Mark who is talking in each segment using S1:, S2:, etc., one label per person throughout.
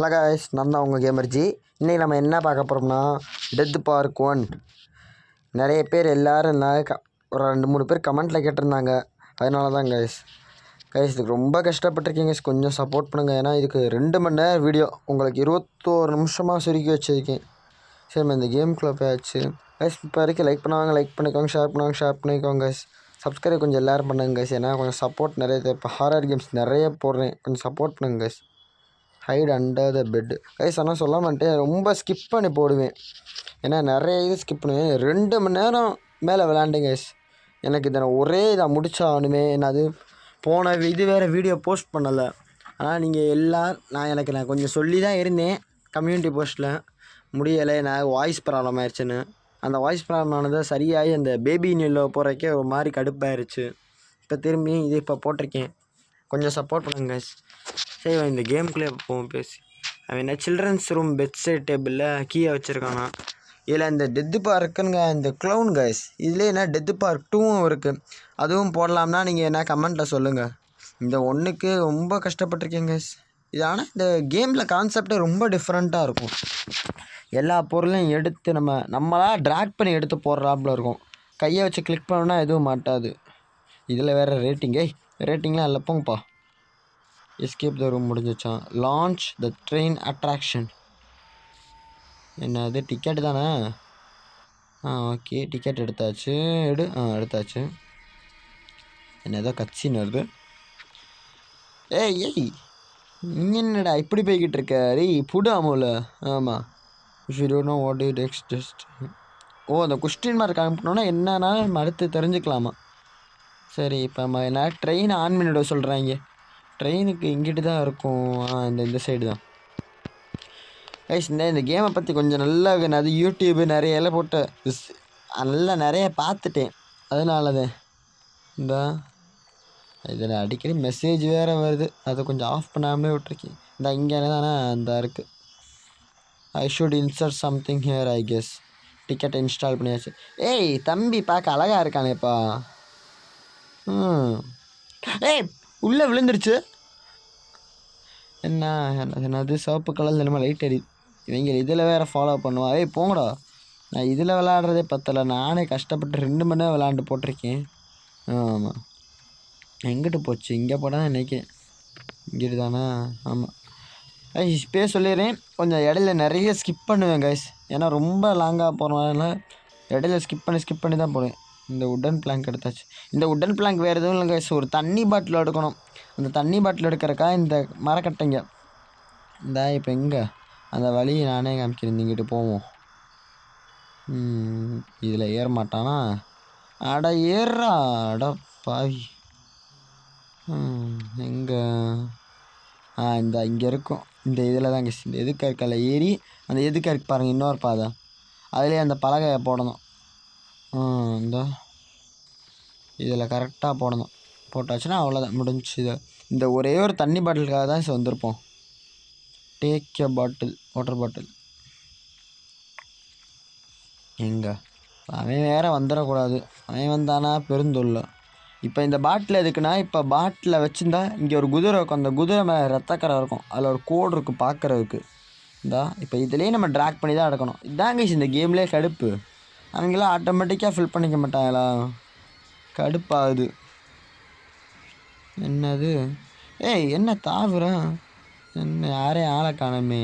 S1: Hello guys, நான் தான் உங்கள் கேமர்ஜி. இன்றைக்கி நம்ம என்ன பார்க்க போகிறோம்னா டெத் பார்க் 1. நிறைய பேர் எல்லோரும் ஒரு 2-3 பேர் கமெண்ட்டில் கேட்டிருந்தாங்க. அதனால தான் கைஸ் இதுக்கு ரொம்ப கஷ்டப்பட்டிருக்கீங்க. கொஞ்சம் சப்போர்ட் பண்ணுங்கள். ஏன்னா இதுக்கு 2 மணி நேரம் வீடியோ உங்களுக்கு 21 நிமிஷமாக சுருக்கி வச்சுருக்கேன். சரி, நம்ம இந்த கேமுக்குள்ளே போயாச்சு கைஸ். இப்போ வரைக்கும் லைக் பண்ணுவாங்க, லைக் பண்ணிக்கோங்க. ஷேர் பண்ணிக்கோங்க கைஸ். சப்ஸ்கிரைப் கொஞ்சம் எல்லோரும் பண்ணுங்க கைஸ். ஏன்னா கொஞ்சம் சப்போர்ட் நிறைய இப்போ ஹாரர் கேம்ஸ் நிறைய போடுறேன். கொஞ்சம் சப்போர்ட் பண்ணுங்க guys. Hide under the bed guys. ஆனால் சொல்ல மாட்டேன், ரொம்ப ஸ்கிப் பண்ணி போடுவேன். ஏன்னா நிறைய இது ஸ்கிப் பண்ணுவேன். 2 மணி நேரம் மேலே விளாண்டேன் கைஸ். எனக்கு இதை ஒரே இதாக முடிச்சாகணுமே. என்னது போன இது வேறு வீடியோ போஸ்ட் பண்ணலை. ஆனால் நீங்கள் நான் கொஞ்சம் சொல்லி தான் இருந்தேன் கம்யூனிட்டி போஸ்ட்டில். முடியலை, நான் வாய்ஸ் ப்ராப்ளம் ஆயிடுச்சுன்னு. அந்த வாய்ஸ் ப்ராப்ளம் ஆனதை சரியாகி அந்த பேபி நியூவில் போகிறக்கே ஒரு மாதிரி கடுப்பாயிருச்சு. இப்போ திரும்பி இது இப்போ போட்டிருக்கேன். கொஞ்சம் சப்போர்ட் பண்ணுங்க கைஸ். சரி, இந்த கேமுக்குள்ளே போவோம் பேசி. அவன் என்ன சில்ட்ரன்ஸ் ரூம் பெட் சைட் டேபிளில் கீயை வச்சுருக்கானா. இதில் இந்த டெத்து பார்க்குங்க, இந்த க்ளவுன் கைஸ். இதுலேயே என்ன டெத்து பார்க் 2வும் இருக்குது. அதுவும் போடலாம்னா நீங்கள் என்ன கமெண்ட்டில் சொல்லுங்கள். இந்த 1க்கு ரொம்ப கஷ்டப்பட்டிருக்கேங்க கைஸ். இது ஆனால் இந்த கேமில் கான்செப்டே ரொம்ப டிஃப்ரெண்ட்டாக இருக்கும். எல்லா பொருளையும் எடுத்து நம்மளாக ட்ராக் பண்ணி எடுத்து போடுறாப்புல இருக்கும். கையை வச்சு கிளிக் பண்ணோன்னா எதுவும் மாட்டாது. இதில் வேறு ரேட்டிங்லாம் இல்லை, போங்கப்பா. எஸ்கேப் த ரூம் முடிஞ்சிச்சான். Launch the train attraction. என்னது டிக்கெட்டு தானே? ஓகே, டிக்கெட் எடுத்தாச்சு. எடுத்தாச்சு. என்னதோ கட்சின்னு வருது. ஏய் என்னடா இப்படி போய்கிட்டு இருக்க? புடு அமௌல. ஆமாம், if you don't know what it exit. அந்த கொஸ்டின் மார்க் அனுப்பினோன்னா என்னன்னா அடுத்து தெரிஞ்சுக்கலாமா? சரி, இப்போ நம்ம என்ன ட்ரெயின் ஆன் பண்ணிவிட சொல்கிறாங்க. ட்ரெயினுக்கு இங்கிட்டு தான் இருக்கும். இந்த சைடு தான் கைஸ். இந்த கேமை பற்றி கொஞ்சம் நல்லா அது யூடியூப்பு நிறைய எல்லாம் போட்டு நல்லா நிறைய பார்த்துட்டேன். அதனால தான் இதில் அடிக்கடி மெசேஜ் வேறு வருது. அதை கொஞ்சம் ஆஃப் பண்ணாமலே விட்ருக்கேன். இங்கே தானே இருக்குது. I should insert something here I guess. டிக்கெட்டை இன்ஸ்டால் பண்ணியாச்சு. தம்பி பார்க்க அழகாக இருக்கானேப்பா. உள்ளே விழுந்துருச்சு. என்னது சிவப்பு கலரில் என்னமோ லைட் அடி. இவங்க இதில் வேறு ஃபாலோ பண்ணுவா. போங்கடா. நான் இதில் விளாட்றதே பத்தலை. நானே கஷ்டப்பட்டு 2 மணி நேரம் விளாண்டு போட்டிருக்கேன். ஆமாம், எங்கிட்டு போச்சு? இங்கே போனால் நினைக்கிறேன். இங்கிட்டு தானே? ஆமாம் இப்போயே சொல்லிடுறேன். கொஞ்சம் இடையில நிறைய ஸ்கிப் பண்ணுவேன் கைஸ். ஏன்னா ரொம்ப லாங்காக போகிறனால இடையில ஸ்கிப் பண்ணி தான் போடுவேன். இந்த உட்டன் பிளாங்க் எடுத்தாச்சு. இந்த உட்டன் பிளாங்க் வேறு எதுவும் இல்லை கைஸ். ஒரு தண்ணி பாட்டில் எடுக்கணும். அந்த தண்ணி பாட்டில் எடுக்கிறக்கா இந்த மரக்கட்டைங்க. இப்போ எங்கே அந்த வழியை நானே காமிக்கிறேன். இங்கிட்டு போவோம். இதில் ஏற மாட்டானா? ஏறுறா பாவி. எங்கே? இங்கே இருக்கும். இந்த இதில் தான் இந்த எதுக்கற்கால ஏறி அந்த எதுக்கற்கு பாருங்கள், இன்னொரு பாதை. அதுலேயே அந்த பலகையை போடணும். இதில் கரெக்டாக போடணும். போட்டாச்சுன்னா அவ்வளோதான், முடிஞ்சு. இந்த ஒரே ஒரு தண்ணி பாட்டிலுக்காக தான் வந்திருப்போம். Take a bottle, water bottle. எங்கே? அவன் வேறு வந்துடக்கூடாது. அவன் வந்தானா பெருந்தொல்லை. இப்போ இந்த பாட்டில் எதுக்குன்னா, இப்போ பாட்டில் வச்சுருந்தா இங்கே ஒரு குதிரை இருக்கும். அந்த குதிரை மேலே ரத்தக்கரை இருக்கும். அதில் ஒரு கோடு இருக்குது பார்க்குறதுக்கு. இப்போ இதுலேயே நம்ம ட்ராக் பண்ணி தான் எடுக்கணும். இதாங்க இந்த கேம்லேயே கடுப்பு. அவங்களாம் ஆட்டோமேட்டிக்காக ஃபில் பண்ணிக்க மாட்டாங்களா? கடுப்பாகுது. என்னது? என்ன தாவுறேன்? என்ன யாரையும் ஆளை காணமே.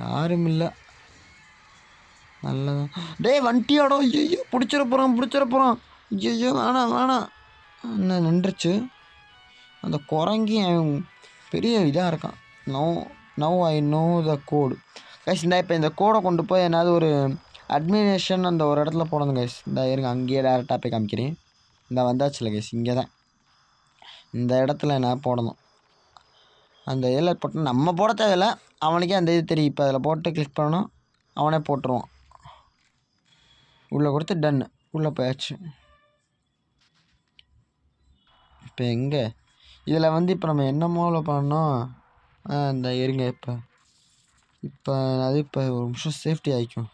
S1: யாரும் இல்லை. நல்லதான். வண்டியோட ஐயோ பிடிச்சிட போகிறான். ஐயோ வேணாம். என்ன நின்றுச்சு? அந்த குரங்கி பெரிய இதாக இருக்கான். Now I know the code guys. இப்போ இந்த கோடை கொண்டு போய் என்னாவது ஒரு அட்மினிஸ்ட்ரேஷன் அந்த ஒரு இடத்துல போடணும் கைஸ். இருங்க, அங்கேயே டேரெக்டாக போய் காமிக்கிறேன். வந்தாச்சுல கைஸ். இங்கே தான் இந்த இடத்துல நான் போடணும். அந்த இதில் போட்டு நம்ம போட தேவையில்லை, அவனுக்கே அந்த இது தெரியும். இப்போ அதில் போட்டு கிளிக் பண்ணணும், அவனே போட்டுருவான். உள்ளே கொடுத்து டன்னு, உள்ளே போயாச்சு. இப்போ எங்கே இதில் இப்போ நம்ம என்ன மூலம் பண்ணோம்? இருங்க. இப்போ ஒரு நிமிஷம் சேஃப்டி ஆகிக்கும்.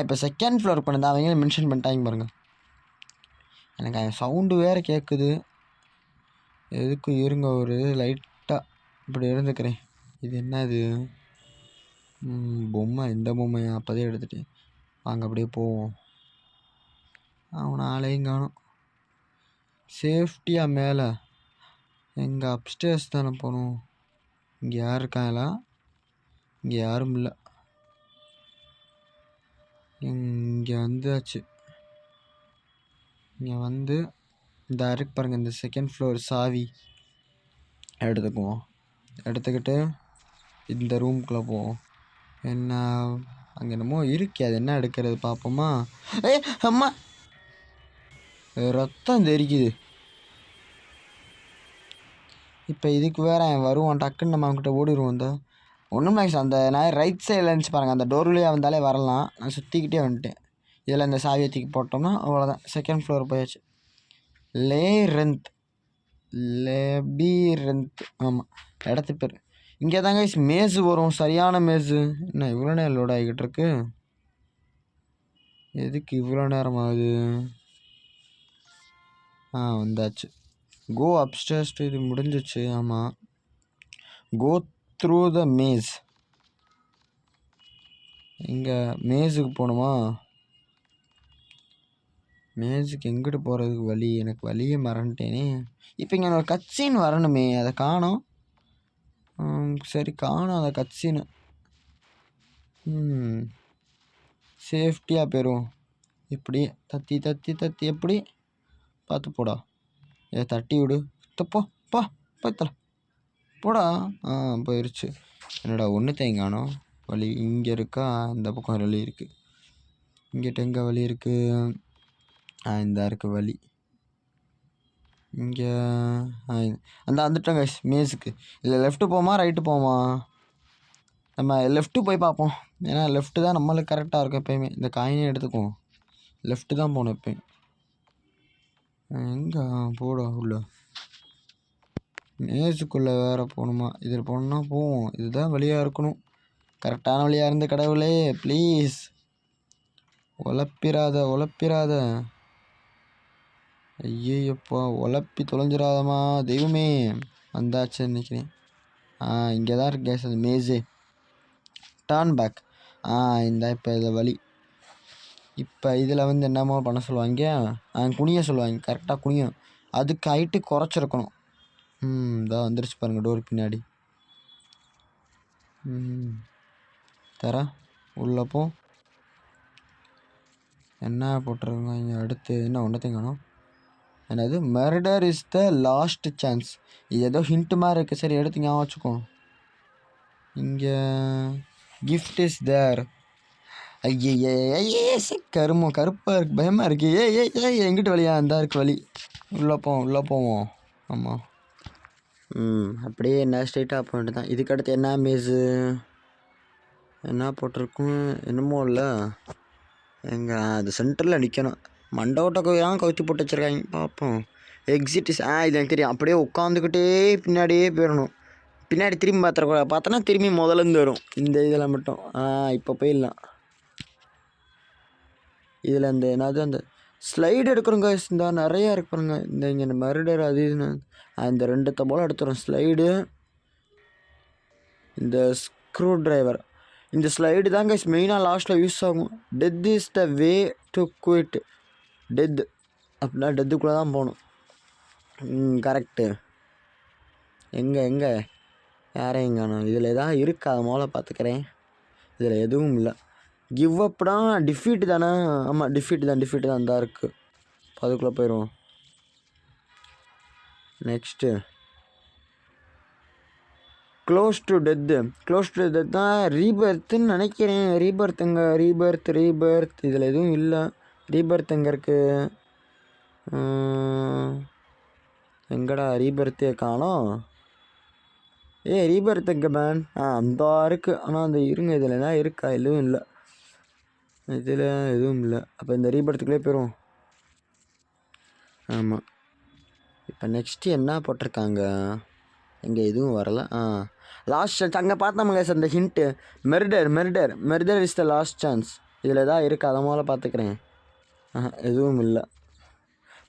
S1: இப்போ செகண்ட் ஃப்ளோர் பண்ணுது. அவங்களும் மென்ஷன் பண்ணிட்டாங்க பாருங்கள். எனக்கு அந்த சவுண்டு வேறு கேட்குது. எதுக்கு இருங்க, ஒரு லைட்டாக இப்படி இருந்துக்கிறேன். இது என்ன இது? பொம்மை. இந்த பொம்மையா? அப்போதே எடுத்துட்டு வாங்க அப்படியே போவோம். அவனை ஆளையும் காணும். சேஃப்டியாக மேலே எங்கள் அப்ஸ்டேர்ஸ் தானே போகணும். இங்கே யார் இருக்காங்களா? இங்கே யாரும் இல்லை. இங்கே வந்தாச்சு. இங்கே வந்து இந்த அருக்கு பாருங்கள், இந்த செகண்ட் ஃப்ளோர் சாவி எடுத்துக்குவோம். எடுத்துக்கிட்டு இந்த ரூம்குள்ளே போவோம். என்ன அங்கே என்னமோ இருக்கே, அது என்ன எடுக்கிறது பார்ப்போமா? அம்மா, ரத்தம் தெரிக்குது. இப்போ இதுக்கு வேற வருவான், டக்குன்னு நம்ம அவங்ககிட்ட ஓடிடுவோம். இந்த ஒன்றும் அந்த நான் ரைட் சைடில் இருந்துச்சு பாருங்கள், அந்த டோர் வழியாக வந்தாலே வரலாம். நான் சுற்றிக்கிட்டே வந்துட்டேன். இதில் இந்த சாவியை தூக்கி போட்டோம்னா அவ்வளோதான், செகண்ட் ஃப்ளோர் போயாச்சு. லெபிரென்த், ஆமாம் இடத்து பேர். இங்கே தாங்க மேஸு வரும், சரியான மேஸு. என்ன இவ்வளோ நேரம் லோட் ஆகிக்கிட்டு இருக்கு? எதுக்கு இவ்வளோ நேரம் ஆகுது? வந்தாச்சு. கோ அப்ஸ்டேர்ஸ். இது முடிஞ்சிச்சு. ஆமாம், கோ த்ரூ த மேஸ். இங்கே மேஸுக்கு போகணுமா? மேஸுக்கு எங்கிட்டு போகிறதுக்கு வழி? எனக்கு வழியே மறந்துட்டேனே. இப்போ இங்கே ஒரு கட்சீன் வரணுமே, அதை காணோம். சரி, காணோம் அந்த கட்சீனு. சேஃப்டியாக போயிடும். இப்படி தத்தி தத்தி தத்தி எப்படி பார்த்து போடா. தட்டி விடு. தப்போ பா பார்த்தல போடா. போயிடுச்சு. என்னடா ஒன்று தேங்கானோ வழி? இங்கே இருக்கா? இந்த பக்கம் வழி இருக்குது. இங்கிட்ட எங்கே வழி இருக்குது? இந்த இருக்குது வழி. இங்கே அந்த வந்துட்டோங்க மேஸுக்கு. இதில் லெஃப்ட்டு போமா ரைட்டு போமா? நம்ம லெஃப்ட்டு போய் பார்ப்போம். ஏன்னா லெஃப்ட்டு தான் நம்மளுக்கு கரெக்டாக இருக்கும் எப்போயுமே. இந்த காயினே எடுத்துக்குவோம். லெஃப்ட்டு தான் போகணும் எப்போயும். எங்கே போட உள்ள மேஸுக்குள்ளே வேறு போகணுமா? இதில் போகணுன்னா போவோம். இதுதான் வழியாக இருக்கணும். கரெக்டான வழியாக இருந்து கடவுளே ப்ளீஸ் உழப்பிராத. ஐயப்பா, உழப்பி தொலைஞ்சிடாதம்மா தெய்வமே. வந்தாச்சு நினைக்கிறேன். இங்கே தான் இருக்கு கேஸ் அந்த மேஸே. Turn back. இந்த இப்போ இதை வழி. இப்போ இதில் வந்து என்னமோ பண்ண சொல்லுவாங்க, குனிய சொல்லுவாங்க. கரெக்டாக குனியும். அதுக்கு ஹைட்டு குறைச்சிருக்கணும். இதான் வந்துருச்சு பாருங்கள் டோர் பின்னாடி. தர உள்ளே போ. என்ன போட்டிருக்காங்க இங்கே? அடுத்து என்ன ஒன்றத்தையும் காணும். என்னது? Murder is the last chance. இது ஏதோ ஹிண்ட்டு மாதிரி இருக்குது. சரி எடுத்து ஞாபகம் வச்சுக்கோ. இங்கே கிஃப்ட் இஸ் தேர். ஐயே கருமம், கருப்பாக இருக்குது, பயமாக இருக்குது. எங்கிட்ட வழியா? அந்த இருக்கு வழி. உள்ளே போவோம். ஆமாம். அப்படியே என்ன ஸ்ட்ரெயிட்டாக போயிட்டு தான். இதுக்கடுத்து என்ன மேஸு? என்ன போட்டிருக்கும் என்னமோ இல்லை. எங்கே அது சென்டரில் நிற்கணும். மண்டோட்டை கோயிலாம் கவுத்தி போட்டு வச்சுருக்காங்க. பார்ப்போம். எக்ஸிட் இஸ் இது எனக்கு தெரியும். அப்படியே உட்காந்துக்கிட்டே பின்னாடியே போயிடணும். பின்னாடி திரும்பி பார்த்தோன்னா திரும்பி முதலேருந்து வரும். இந்த இதில் மட்டும் இப்போ போயிடலாம். இதில் இந்த என்னது அந்த ஸ்லைடு எடுக்கிறோங்க. இந்த நிறையா இருக்கு பாருங்க. இங்கே இந்த மர்டர் அது இதுன்னு இந்த ரெண்டுத்த போல் எடுத்துகிறோம். ஸ்லைடு, இந்த ஸ்க்ரூ ட்ரைவர். இந்த ஸ்லைடு தாங்க மெயினாக லாஸ்ட்டில் யூஸ் ஆகும். Death is the way to quit. Death அப்படின்னா டெத்துக்குள்ளே தான் போகணும். கரெக்டு. எங்கே யாரையும் காணும். இதில் எதாவது இருக்கா? அது முதல்ல பார்த்துக்கிறேன். இதில் எதுவும் இல்லை. கிவ் அப்னா டிஃபீட்டு தானே? ஆமாம், டிஃபீட்டு தான் தான் இருக்குது. அதுக்குள்ளே போயிடுவோம். நெக்ஸ்ட்டு க்ளோஸ் டு டெத்து தான் ரீபர்த்துன்னு நினைக்கிறேன். ரீபர்த் இதில் எதுவும் இல்லை. ரீபர்த் எங்கே இருக்குது? எங்கடா ரீபர்த்தே காணோம். ரீபர்த் எங்கே மேன்? அந்த இருக்குது. ஆனால் அந்த இருங்க, இதில் என்ன இருக்கா? எதுவும் இல்லை. இதில் எதுவும் இல்லை. அப்போ இந்த ரீபர்த்துக்குள்ளே போயிடுவோம். ஆமாம். இப்போ நெக்ஸ்ட்டு என்ன போட்டிருக்காங்க? இங்கே எதுவும் வரல. லாஸ்ட் அங்கே பார்த்தோமுங்க சார் இந்த hint. Murder is the last chance. இதில் எதாவது இருக்குது, அதை முதல்ல பார்த்துக்கிறேன். எதுவும் இல்லை.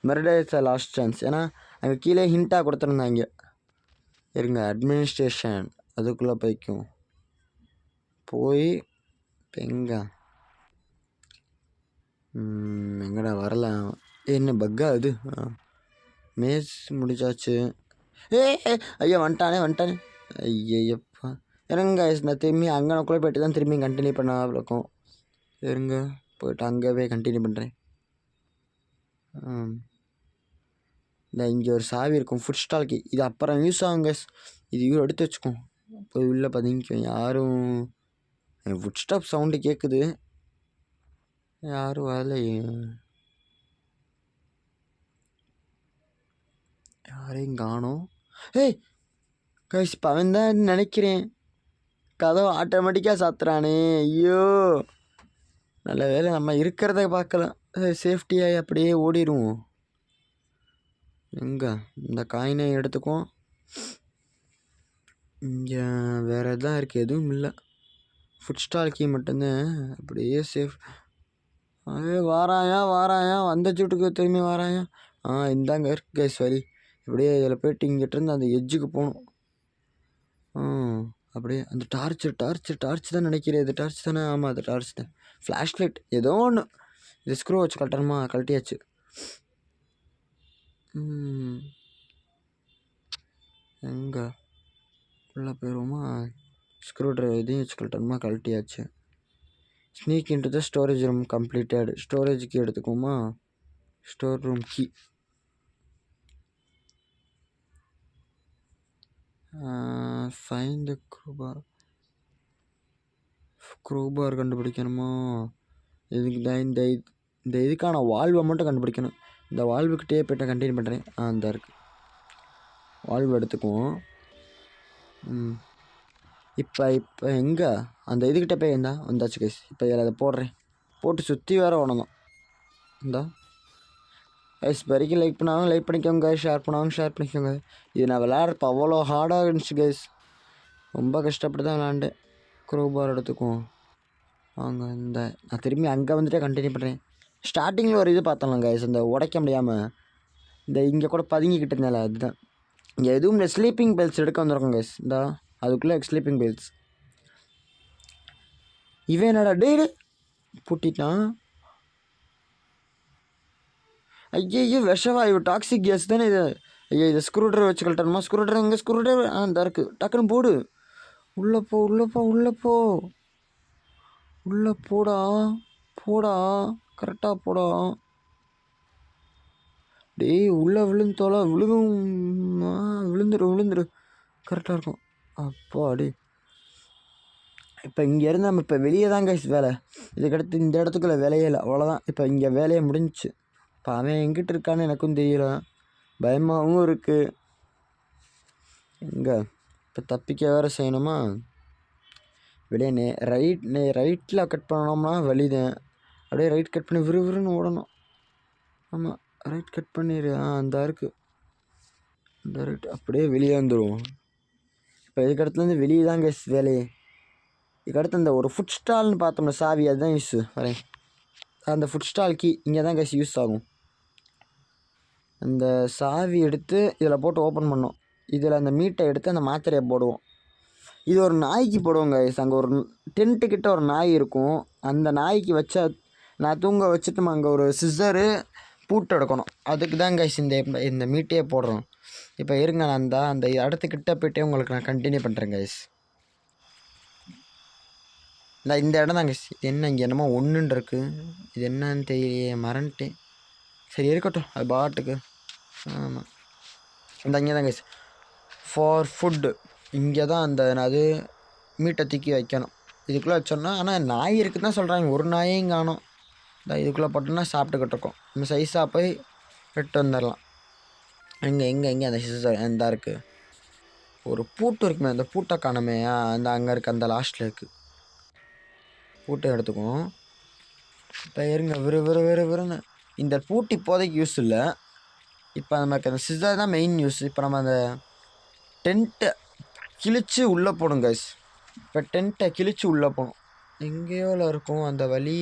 S1: Murder is the last chance. ஏன்னா அங்கே கீழே ஹிண்ட்டாக கொடுத்துருந்தாங்க. இருங்க, அட்மினிஸ்ட்ரேஷன் அதுக்குள்ளே போய்க்கும். போய் இப்போ எங்கடா வரல. என்ன பக்கா இது? மேட்ச் முடிச்சாச்சு. ஐயா வந்துட்டானே. ஐயப்பா இருங்க நான் திரும்பி அங்கனக்குள்ளே போய்ட்டு தான் திரும்பி கண்டினியூ பண்ண இருக்கும். இருங்க போய்ட்டு அங்கே போய் கண்டினியூ பண்ணுறேன். இந்த இங்கே ஒரு சாவி இருக்கும் ஃபுட் ஸ்டால்க்கு. இது அப்புறம் யூஸ் ஆகுங்க. இது எடுத்து வச்சுக்கோம். போய் உள்ளே பதிக்கும். யாரும் ஃபுட் ஸ்டாப் சவுண்டு கேட்குது. யாரும் வரல. யாரையும் காணோம். கைஸ் இப்போ அவன் தான் நினைக்கிறேன். கதவை ஆட்டோமேட்டிக்காக சாத்துறானே. ஐயோ நல்ல வேலை நம்ம இருக்கிறத பார்க்கலாம். சேஃப்டியாக அப்படியே ஓடிடுவோம். எங்கே இந்த காயினை எடுத்துக்குவோம். இங்கே வேறு எதுவும் இருக்குது? எதுவும் இல்லை. ஃபுட் ஸ்டால் கீ மட்டும்தான். அப்படியே சேஃப். வாராயா வந்த சூட்டுக்கு திரும்பி வாராயா. இந்தாங்க இருக்கு கைஸ் வழி. இப்படியே இதில் போய்ட்டு இங்கிட்டிருந்து அந்த எட்ஜுக்கு போகணும். அப்படியே அந்த டார்ச் தான் நினைக்கிறேன். இது டார்ச் தானே? ஆமாம் அது டார்ச் தான். ஃப்ளாஷ் லைட் ஏதோ ஒன்று. இது ஸ்க்ரூ வச்சு கட்டணுமா? கழட்டியாச்சு. எங்கே உள்ளே போயிடுவோமா? ஸ்க்ரூ ட்ரைவர் இதையும் வச்சு கழட்டணுமா? கழட்டியாச்சு. Sneak into the storage room completed. Storage key எடுத்துக்குவோமா? Store room key. Find crowbar கண்டுபிடிக்கணுமா? இதுக்கு தான் இந்த இதுக்கான வால்வை மட்டும் கண்டுபிடிக்கணும். இந்த வால்வுக்கிட்டே போய்ட்டு கண்டினியூ பண்ணுறேன். இந்த இருக்குது வால்வு எடுத்துக்குவோம். இப்போ எங்கே அந்த இதுக்கிட்ட போய் வந்தாச்சு கைஸ். இப்போ இதில் அதை போடுறேன். போட்டு சுற்றி வேறு உணணும். இந்தா கைஸ் வரைக்கும் லைக் பண்ணாலும் லைக் பண்ணிக்கோங்க, ஷேர் பண்ணாலும் ஷேர் பண்ணிக்கோங்க. இது நான் விளையாடுறப்ப அவ்வளோ ஹார்டாக இருந்துச்சு கைஸ். ரொம்ப கஷ்டப்பட்டு தான் விளாண்டேன். க்ரோபார் எடுத்துக்குவோம். வாங்க நான் திரும்பி அங்கே வந்துட்டு கண்டினியூ பண்ணுறேன். ஸ்டார்டிங்கில் ஒரு இது பார்த்தலாம் கைஸ். இந்த உடைக்க முடியாமல் இந்த இங்கே கூட பதுங்கிக்கிட்டு இருந்தால அதுதான். இங்கே எதுவும் இந்த ஸ்லீப்பிங் பெல்ஸ் எடுக்க வந்துருக்கோம் கைஸ். அதுக்குள்ளே ஸ்லீப்பிங் பெல்ஸ். இவன் என்னடா டேடு பூட்டிட்டான். ஐயோ விஷவாயு டாக்ஸிக் கேஸ் தானே இது. ஐயோ இதை ஸ்க்ரூ ட்ரைவர் வச்சு கழட்டணுமா? ஸ்க்ரூ ட்ரைவர் இங்கே ஸ்க்ரூ ட்ரைவர் இந்த இருக்குது. டக்குன்னு போடு. உள்ளே போடா கரெக்டாக போடா. டேய் உள்ளே விழுந்துரு. கரெக்டாக இருக்கும். அப்போ அடி இப்போ இங்கேருந்து நம்ம இப்போ வெளியே தான் கைஸ் வேலை. இதுக்கடுத்து இந்த இடத்துக்குள்ள வேலையே இல்லை. அவ்வளோதான். இப்போ இங்கே வேலையை முடிஞ்சிச்சு. இப்போ அவன் எங்கிட்ட இருக்கான்னு எனக்கும் தெரியல. பயமாகவும் இருக்குது. எங்கே இப்போ தப்பிக்க வேறு செய்யணுமா? வெளியே ரைட்டில் கட் பண்ணணும்னா வழிதான். அப்படியே ரைட் கட் பண்ணி விறுவிறுன்னு ஓடணும். ஆமாம் ரைட் கட் பண்ணிடு. அந்த இருக்குது இந்த ரைட். அப்படியே வெளியே வந்துடுவோம். இப்போ இதுக்கடுத்துலேருந்து வெளியே தான் கைஸ் வேலையே. இதுக்கடுத்து அந்த ஒரு ஃபுட் ஸ்டால்னு பார்த்தோம்னா சாவி அதுதான் யூஸ் வரேன். அந்த ஃபுட் ஸ்டால் கீ இங்கே தான் கைஸ் யூஸ் ஆகும். அந்த சாவி எடுத்து இதில் போட்டு ஓப்பன் பண்ணோம். இதில் அந்த மீட்டை எடுத்து அந்த மாத்திரையை போடுவோம். இது ஒரு நாய்க்கு போடுவோம் கைஸ். அங்கே ஒரு டென்ட்டுக்கிட்ட ஒரு நாய் இருக்கும். அந்த நாய்க்கு வச்சா நான் தூங்க வச்சுட்டு அங்கே ஒரு சிஸ்ஸரு பூட்டு எடுக்கணும். அதுக்கு தான் கைஸ் இந்த மீட்டையே போடுறோம். இப்போ இருங்க நான் அந்த இடத்துக்கிட்ட போய்ட்டே உங்களுக்கு நான் கண்டினியூ பண்ணுறேன் கைஸ். இந்த இடம் தான் கைஸ். என்ன இங்கே என்னமோ ஒன்றுன்னு இருக்குது. இது என்னன்னு தெரியலையே, மறந்துட்டேன். சரி இருக்கட்டும் அது பாட்டுக்கு. ஆமாம் இங்கே தான் கைஸ் ஃபார் ஃபுட்டு. இங்கே தான் அது மீட்டை தூக்கி வைக்கணும். இதுக்குள்ளே வச்சோன்னா ஆனால் நாய் இருக்குன்னு தான் சொல்கிறாங்க. ஒரு நாயையும் காணும். இதுக்குள்ளே போட்டோன்னா சாப்பிட்டுக்கிட்டு இருக்கோம். நம்ம சைஸாக போய் வெட்டு வந்துடலாம். எங்கே அந்த சிசர் எந்த இருக்குது? ஒரு பூட்டு இருக்குமே, அந்த பூட்டை காணுமே. அங்கே இருக்குது, அந்த லாஸ்ட்டில் இருக்குது. பூட்டை எடுத்துக்குவோம். இப்போ இருங்க விறுன்னு இந்த பூட்டு இப்போதைக்கு யூஸ் இல்லை. இப்போ நமக்கு அந்த சிசர் தான் மெயின் யூஸ். இப்போ நம்ம அந்த டென்ட்டை கிழித்து உள்ளே போகணும் கைஸ். இப்போ டென்ட்டை கிழித்து உள்ளே போகணும். எங்கேயோல இருக்கும் அந்த வழி.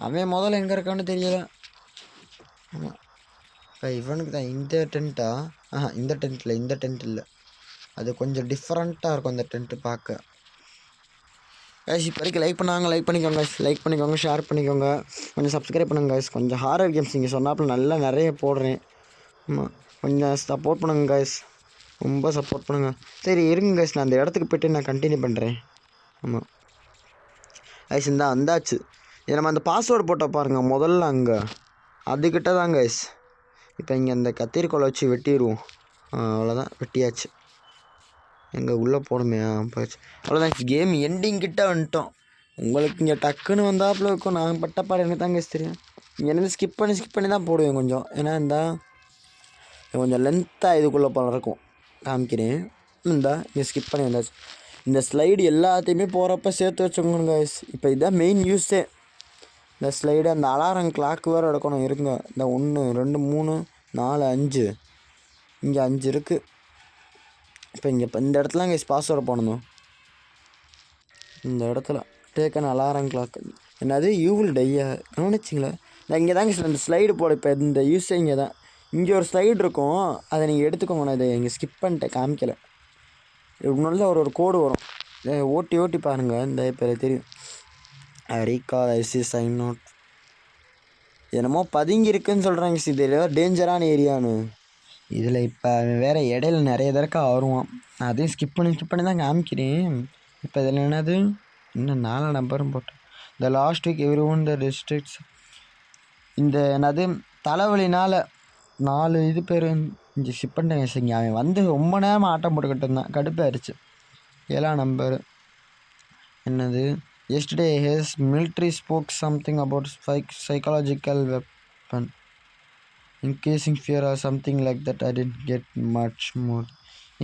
S1: அவன் முதல்ல எங்கே இருக்கான்னு தெரியல. ஆமாம் இப்போ இவனுக்கு தான் இந்த டென்ட்டா. இந்த டென்ட் இல்லை, அது கொஞ்சம் டிஃப்ரெண்ட்டாக இருக்கும் அந்த டென்ட்டு பார்க்க. கைஸ் இப்போ வரைக்கும் லைக் பண்ணிக்கோங்க, ஷேர் பண்ணிக்கோங்க, கொஞ்சம் சப்ஸ்கிரைப் பண்ணுங்க கைஸ். கொஞ்சம் ஹாரர் கேம்ஸ் நீங்கள் சொன்னாப்புல நல்லா நிறைய போடுறேன். ஆமாம், கொஞ்சம் சப்போர்ட் பண்ணுங்க கைஸ், ரொம்ப சப்போர்ட் பண்ணுங்கள். சரி இருங்க கைஸ், நான் அந்த இடத்துக்கு போய்ட்டு நான் கண்டினியூ பண்ணுறேன். ஆமாம் கைஸ், வந்தாச்சு. இது நம்ம அந்த பாஸ்வேர்டு போட்ட பாருங்கள் முதல்ல அங்கே, அதுக்கிட்ட தான் கைஸ். இப்போ இங்கே அந்த கத்திரிக்கோலை வச்சு வெட்டிடுவோம். அவ்வளோதான், வெட்டியாச்சு. எங்கே உள்ளே போகணுமே போயிடுச்சு. அவ்வளோதான், கேம் எண்டிங் கிட்ட வந்துட்டோம். உங்களுக்கு இங்கே டக்குன்னு வந்தாப்புல இருக்கும். நான் பட்டப்பாடு எனக்கு தாங்க தெரியும். இங்கேருந்து ஸ்கிப் பண்ணி தான் போடுவேன் கொஞ்சம். ஏன்னா கொஞ்சம் லென்த்தாக இதுக்குள்ளே போல இருக்கும், காமிக்கிறேன். இங்கே ஸ்கிப் பண்ணி வந்தாச்சு. இந்த ஸ்லைடு எல்லாத்தையுமே போகிறப்ப சேர்த்து வச்சுக்கோங்க கைஸ். இப்போ இதுதான் மெயின் யூஸே, இந்த ஸ்லைடு. அந்த அலாரம் கிளாக் வேறு எடுக்கணும். இருங்க, இந்த 1 2 3 4 5, இங்கே 5 இருக்குது. இப்போ இந்த இடத்துல கைஸ் பாஸ்வேர்டு போடணும். இந்த இடத்துல டேக்கன் அலாரம் கிளாக், என்னது யூவில் டையா கவனிச்சிங்களா? நான் இங்கே தாங்க இந்த ஸ்லைடு போட. இப்போ இந்த யூஸே இங்கே தான். இங்கே ஒரு ஸ்லைடு இருக்கும், அதை நீங்கள் எடுத்துக்கோங்க. நான் இதை இங்கே ஸ்கிப் பண்ணிட்டேன், காமிக்கலை. இப்படி ஒரு கோடு வரும், ஓட்டி பாருங்கள். இந்த இப்போ தெரியும். ரீகால் ஐசி சைன் நோட் என்னமோ பதுங்கி இருக்குன்னு சொல்கிறாங்க. இது டேஞ்சரான ஏரியான்னு. இதில் இப்போ வேறு இடையில நிறைய தடவை வருவான். நான் அதையும் ஸ்கிப் பண்ணி தான் காமிக்கிறேன். இப்போ இதில் என்னது, இன்னும் 4 நம்பரும் போட்டேன். இந்த லாஸ்ட் வீக் எவ்ரி ஒன் த டிஸ்ட்ரிக்ட்ஸ், இந்த என்னது தலைவலினால் 4 இது பேர் இங்கே ஸ்கிப் பண்ணிட்டேங்க. சரிங்க, அவன் வந்து ரொம்ப நேரமாக ஆட்டம் போட்டுக்கிட்டு இருந்தான், கடுப்பாயிருச்சு. 7ஆம் நம்பர் என்னது, yesterday his military spoke something about psychological weapon increasing fear or something like that. I didn't get much more.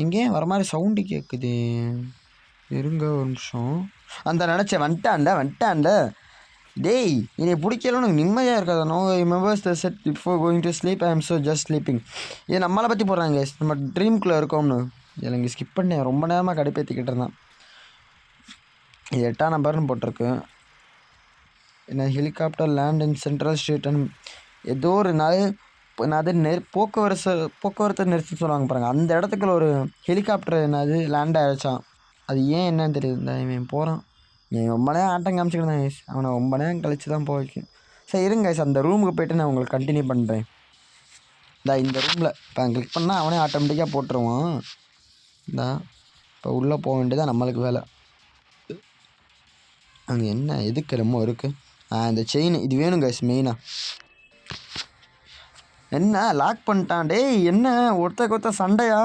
S1: இங்கே வர மாதிரி சவுண்டு கேட்குது. இருங்க ஒரு நிமிஷம். அந்த நினச்சேன், வந்துட்டான்ல. டேய், என்னை பிடிக்கல, உனக்கு நிம்மதியாக இருக்காது. No members the set before going to sleep I am so just sleeping. இது நம்மளை பற்றி போடுறாங்க, நம்ம ட்ரீம்குள்ளே இருக்கோம்னு. இதில் இங்கே ஸ்கிப் பண்ணேன், ரொம்ப நேரமாக கடுப்பேற்றிக்கிட்டு இருந்தான். இது 8ஆம் நம்பர்னு போட்டிருக்கு. என்ன helicopter land in central street and ஏதோ ஒரு போக்குவரத்து நெரிசல் சொல்லுவாங்க பாருங்கள், அந்த இடத்துக்குள்ள ஒரு ஹெலிகாப்டர் என்னது லேண்ட் ஆகிடுச்சான். அது ஏன் என்னன்னு தெரியுது. இவன் போகிறான், என் ரொம்ப நேரம் ஆட்டம் காமிச்சிக்கிட்டு தான் கைஸ். அவனை ரொம்ப நேரம் கழிச்சு தான் போய்க்கு. சரி இருங்க கைஸ், அந்த ரூமுக்கு போய்ட்டு நான் உங்களுக்கு கண்டினியூ பண்ணுறேன். இந்த ரூமில் இப்போ கிளிக் பண்ணால் அவனே ஆட்டோமேட்டிக்காக போட்டுருவான். இப்போ உள்ளே போக வேண்டியதான் நம்மளுக்கு வேலை. அங்கே என்ன எதுக்கு ரொம்ப இருக்குது, இந்த செயின் இது வேணும் கைஸ் மெயினாக. என்ன லாக் பண்ணிட்டான். டேய், என்ன ஒருத்தர் சண்டையா?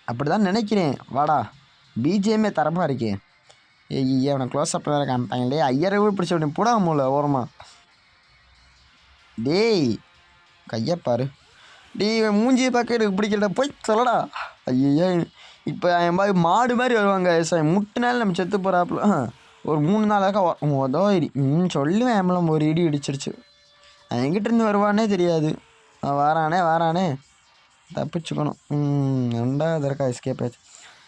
S1: அப்படி தான் நினைக்கிறேன். வாடா, பிஜிஎம்ஏ தரமாக இருக்கே. அவனை க்ளோஸ் அப் வேறு காமிப்பாங்க. டே, ஐயரை பிடிச்ச உடனே போடா மூல ஓரமாக. டேய், கையப்பாரு. டேய், மூஞ்சியை பார்க்க எனக்கு பிடிக்கல, போய் சொல்லடா. ஐயா, இப்போ என் மாடு மாதிரி வருவாங்க சார். முட்டினாலும் நம்ம செத்து போகிறாப்புல. ஒரு 3 நாளாக மொதல் சொல்லுவேன். எம்பளம் ஒரு இடி இடிச்சிருச்சு. எங்கிட்டேருந்து வருவானே தெரியாது. வாரானே தப்பிச்சுக்கணும். 2வது தடக்கா எஸ்கேப் ஆச்சு.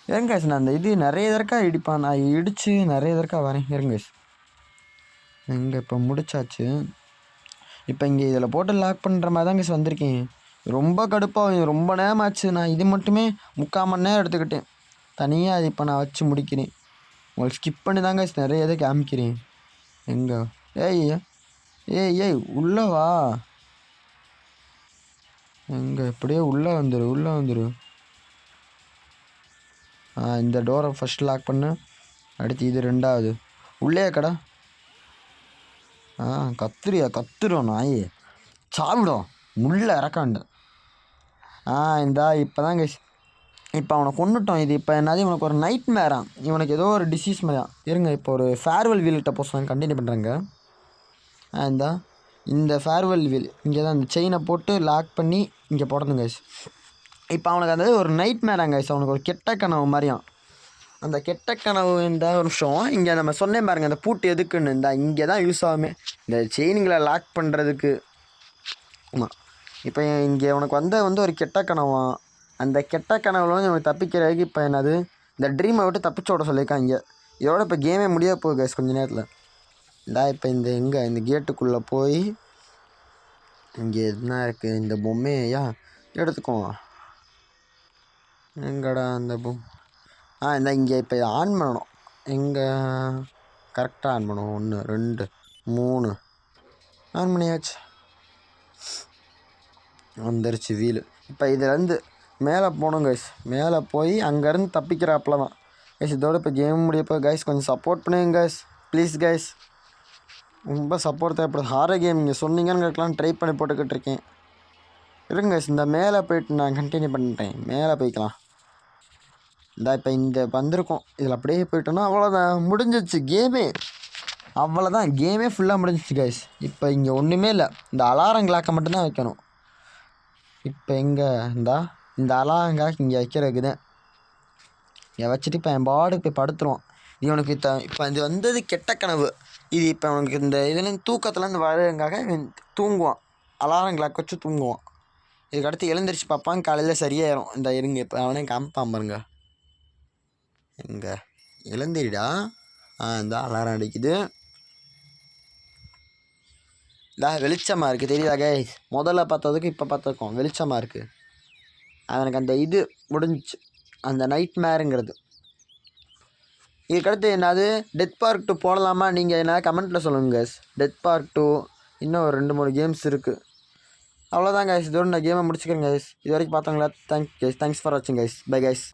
S1: இருங்க கைஸ், நான் அந்த இது நிறைய தடக்கா இடிப்பான். நான் இடித்து நிறைய தடக்கா வரேன். இருங்க கைஸ், இங்கே இப்போ முடிச்சாச்சு. இப்போ இங்கே இதில் போட்டு லாக் பண்ணுற மாதிரி தான் கைஸ் வந்திருக்கேன். ரொம்ப கடுப்பாக ரொம்ப நேரம் ஆச்சு. நான் இது மட்டுமே 3/4 மணி நேரம் எடுத்துக்கிட்டேன் தனியாக. அது இப்போ நான் வச்சு முடிக்கிறேன். உங்களுக்கு ஸ்கிப் பண்ணி தாங்க நிறைய இதை காமிக்கிறேன். எங்கே ஏய் உள்ளே வா. எங்கே எப்படியே உள்ளே வந்துடு. இந்த டோரை ஃபஸ்ட் லாக் பண்ணு. அடுத்து இது 2வது. உள்ளே கடை. கத்துரும் நாயே, சாவிடும். முள்ள இறக்காண்டு. இப்போ தான் கைஸ், இப்போ அவனை கொண்டுட்டோம். இது இப்போ என்னது, இவனுக்கு ஒரு நைட் மேரான். இவனுக்கு ஏதோ ஒரு டிசீஸ் மாதிரியான். இருங்க, இப்போ ஒரு ஃபேர்வெல் வீல்கிட்ட போய் கண்டினியூ பண்ணுறேங்க. இந்த ஃபேர்வெல் வீல் இங்கே தான் இந்த செயினை போட்டு லாக் பண்ணி இங்கே போடணும் கைஸ். இப்போ அவனுக்கு அந்த ஒரு நைட் மேராங்க கைஸ். அவனுக்கு ஒரு கெட்ட கனவு மாதிரியான். அந்த கெட்ட கனவு இந்த ஒரு நிமிஷம் இங்கே நம்ம சொன்னேன் பாருங்கள், அந்த பூட்டு எதுக்குன்னு இங்கே தான் யூஸ் ஆகுமே, இந்த செயின்களை லாக் பண்ணுறதுக்கு. ஆமாம், இப்போ இங்கே உனக்கு வந்து ஒரு கெட்ட கனவான். அந்த கெட்ட கனவுல வந்து இவனுக்கு தப்பிக்கிறதுக்கு இப்போ என்னது, இந்த ட்ரீமை விட்டு தப்பிச்சு விட சொல்லியிருக்காங்க. இதோட இப்போ கேமே முடிய போகுது கைஸ் கொஞ்சம் நேரத்தில். இப்போ இந்த கேட்டுக்குள்ளே போய் இங்கே என்ன இருக்குது, இந்த பொம்மையா எடுத்துக்குவோம். எங்கடா அந்த இந்த இங்கே இப்போ இதை ஆன் பண்ணணும். எங்கே கரெக்டாக ஆன் பண்ணுவோம். 1 2 3 ஆன் பண்ணியாச்சு. வந்துருச்சு வீலு. இப்போ இதுலேருந்து மேலே போகணும் கைஸ். மேலே போய் அங்கேருந்து தப்பிக்கிறாப்புல தான் கைஸ். இதோட இப்போ கேம் முடியப்போ கைஸ் கொஞ்சம் சப்போர்ட் பண்ணுங்க கைஸ், ப்ளீஸ் கைஸ். ரொம்ப சப்போர்ட் தேவைப்படுது. ஹாரர் கேம் நீங்கள் சொன்னீங்கன்னு ட்ரை பண்ணி போட்டுக்கிட்டு இருக்கேன். இருங்க கைஸ், இந்த மேலே போய்ட்டு நான் கண்டினியூ பண்ணிட்டேன். மேலே போய்க்கலாம். இப்போ இந்த வந்திருக்கோம். இதில் அப்படியே போயிட்டோன்னா அவ்வளோதான், முடிஞ்சிச்சு கேமே. அவ்வளோதான், கேமே ஃபுல்லாக முடிஞ்சிச்சு கைஸ். இப்போ இங்கே ஒன்றுமே இல்லை. இந்த அலாரம் கிளாக்கை மட்டும்தான் வைக்கணும். இப்போ எங்கே இந்த அலாரம் கிளாக் இங்கே வைக்கிறதுக்கு தான். இங்கே வச்சுட்டு இப்போ என் பாடு போய் படுத்துருவான். இவனுக்கு இப்போ இது வந்தது கெட்ட கனவு. இது இப்போ அவனுக்கு இந்த இதுலேருந்து தூக்கத்துலேருந்து வரதுக்காக தூங்குவான். அலாரம் கிளாக் வச்சு தூங்குவான். இதுக்கடுத்து எழுந்திரிச்சு பார்ப்பான், காலையில் சரியாயிரும். இந்த இருங்க இப்போ அவனே காமிப்பான் பாருங்க. எங்கே எழுந்திரிடா. இந்த அலாரம் அடிக்குது. வெளிச்சமாக இருக்குது, தெரியுதா கைஸ்? முதல்ல பார்த்ததுக்கு இப்போ பார்த்ததுக்கும் வெளிச்சமாக இருக்குது. அவனுக்கு அந்த இது முடிஞ்சிச்சு, அந்த நைட் மேருங்கிறது. இதுக்கடுத்து என்னது டெத் பார்க் 2 போடலாமா? நீங்கள் என்ன கமெண்ட்டில் சொல்லுங்கள் கைஸ். டெத் பார்க் 2 இன்னும் ஒரு 2-3 கேம்ஸ் இருக்குது. அவ்வளோதான் கைஸ். இதோட நான் கேமை முடிச்சுக்கிறேன் கைஸ். இது வரைக்கும் பார்த்தவங்களா தேங்க்ஸ் கைஸ். தேங்க்ஸ் ஃபார் வாட்சிங் கைஸ். Bye guys.